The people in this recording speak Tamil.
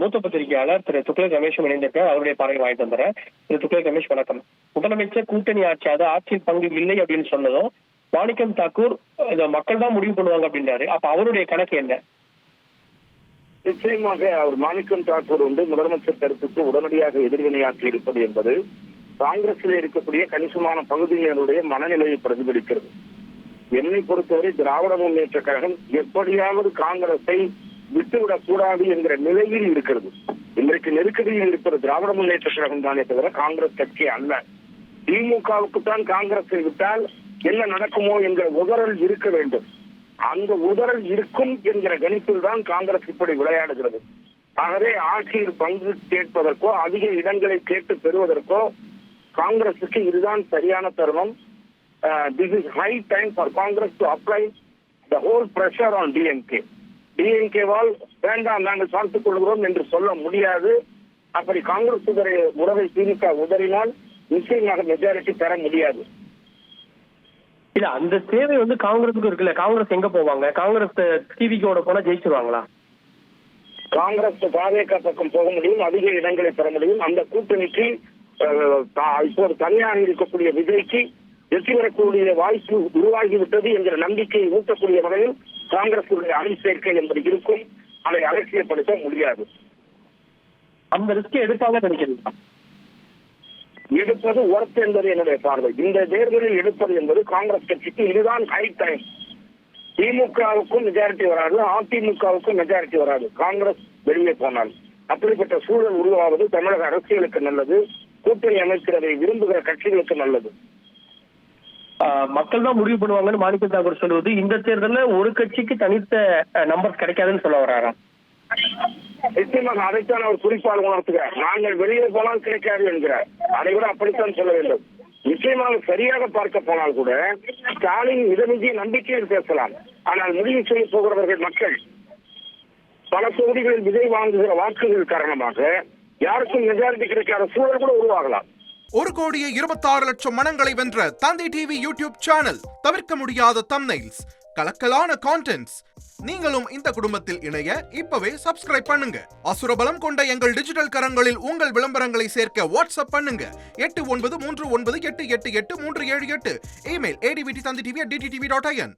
மூத்த பத்திரிகையாளர் திரு துக்ளக் ரமேஷும் இணைந்திருக்க அவருடைய பார்வை வாங்கிட்டு வந்துறேன். திரு துக்ளக் ரமேஷ் வணக்கம். முதலமைச்சர் கூட்டணி ஆட்சி அது ஆட்சியின் பங்கு இல்லை அப்படின்னு சொன்னதும் மாணிக்கம் தாக்கூர் இதை மக்கள் தான் முடிவு பண்ணுவாங்க அப்படின்றாரு. அப்ப அவருடைய கணக்கு என்ன? நிச்சயமாக அவர் மாணிக்கம் தாக்கூர் முதலமைச்சர் கருத்துக்கு உடனடியாக எதிர்வினையாற்றி இருப்பது என்பது காங்கிரஸில் இருக்கக்கூடிய கணிசமான பகுதியினருடைய மனநிலையை பிரதிபலிக்கிறது. என்னை பொறுத்தவரை திராவிட முன்னேற்ற கழகம் எப்படியாவது காங்கிரஸை விட்டுவிடக் கூடாது என்கிற நிலையில் இருக்கிறது. இன்றைக்கு நெருக்கடியில் இருப்பது திராவிட முன்னேற்ற கழகம் தானே தவிர காங்கிரஸ் கட்சி அல்ல. திமுகவுக்குத்தான் காங்கிரஸை விட்டால் என்ன நடக்குமோ என்கிற உதறல் இருக்க வேண்டும். அந்த உதறல் இருக்கும் என்கிற கணிப்பில் தான் காங்கிரஸ் இப்படி விளையாடுகிறது. ஆகவே ஆட்சியில் பங்கு கேட்பதற்கோ அதிக இடங்களை கேட்டு பெறுவதற்கோ காங்கிரசுக்கு இதுதான் சரியான தருணம். This is high time for Congress to apply the whole pressure on DMK. DMK-வால் வேண்டாம் நாங்கள் பார்த்துக் கொள்கிறோம் என்று சொல்ல முடியாது. அப்படி காங்கிரஸ் உறவை திமுக உதறினால் நிச்சயமாக மெஜாரிட்டி பெற முடியாது. இல்ல அந்த தேவை காங்கிரஸுக்கு இருக்குல்ல. காங்கிரஸ் எங்க போவாங்க? காங்கிரஸ் டிவிக்கோட போனா ஜெயிச்சிருவாங்களா? காங்கிரஸ் பாஜக பக்கம் போக முடியும், அதிக இடங்களை பெற முடியும். அந்த கூட்டணிக்கு இப்போது தனியாக இருக்கக்கூடிய விஜய்க்கு வெற்றி பெறக்கூடிய வாய்ப்பு உருவாகிவிட்டது என்கிற நம்பிக்கையை ஊட்டக்கூடிய வகையில் காங்கிரசுடைய அணி சேர்க்கை என்பது இருக்கும். அதை அலட்சியப்படுத்த முடியாது. அந்த ரிஸ்க் எடுப்பாங்க நினைக்கிறீங்களா? எடுப்பது ஒர்த் என்பது என்னுடைய பார்வை. இந்த தேர்தலில் எடுப்பது என்பது காங்கிரஸ் கட்சிக்கு இதுதான் ஹை டைம். திமுகவுக்கும் மெஜாரிட்டி வராது, அதிமுகவுக்கும் மெஜாரிட்டி வராது காங்கிரஸ் வெளியே போனால். அப்படிப்பட்ட சூழல் உருவாவது தமிழக அரசியலுக்கு நல்லது, கூட்டணி அமைக்கிறதை விரும்புகிற கட்சிகளுக்கு நல்லது. மக்கள் தான் முடிவு பண்ணுவாங்கன்னு மாணிக்கம் தாக்கூர் சொல்வது இந்த தேர்தலில் ஒரு கட்சிக்கு தனித்த நம்பர் கிடைக்காதுன்னு சொல்ல வர்றாரா? நிச்சயமாக அதைத்தான் அவர் குறிப்பாக உணர்த்துகிறார். நாங்கள் வெளியே போனால் கிடைக்காது என்கிறார். அதை விட அப்படித்தான் சொல்ல வேண்டும். நிச்சயமாக சரியாக பார்க்க போனால் கூட ஸ்டாலின் மிதமிஞ்சிய நம்பிக்கையில் பேசலாம். ஆனால் முடிவு செய்ய போகிறவர்கள் மக்கள். பல தொகுதிகளில் விஜய் வாங்குகிற வாக்குகள் காரணமாக யாருக்கும் மெஜாரிட்டி கிடைக்காத சூழல் கூட உருவாகலாம். 1,26,00,000 மனங்களை வென்ற தந்தி டிவி யூடியூப் சேனல். தவிர்க்க முடியாத தம்ப்நெயில்ஸ், கலக்கலான கான்டென்ட்ஸ். நீங்களும் இந்த குடும்பத்தில் இணைய இப்பவே சப்ஸ்கிரைப் பண்ணுங்க. அசுரபலம் கொண்ட எங்கள் டிஜிட்டல் கரங்களில் உங்கள் விளம்பரங்களை சேர்க்க வாட்ஸ்அப் பண்ணுங்க. 8939888838. Email advtanditv@dttv.in.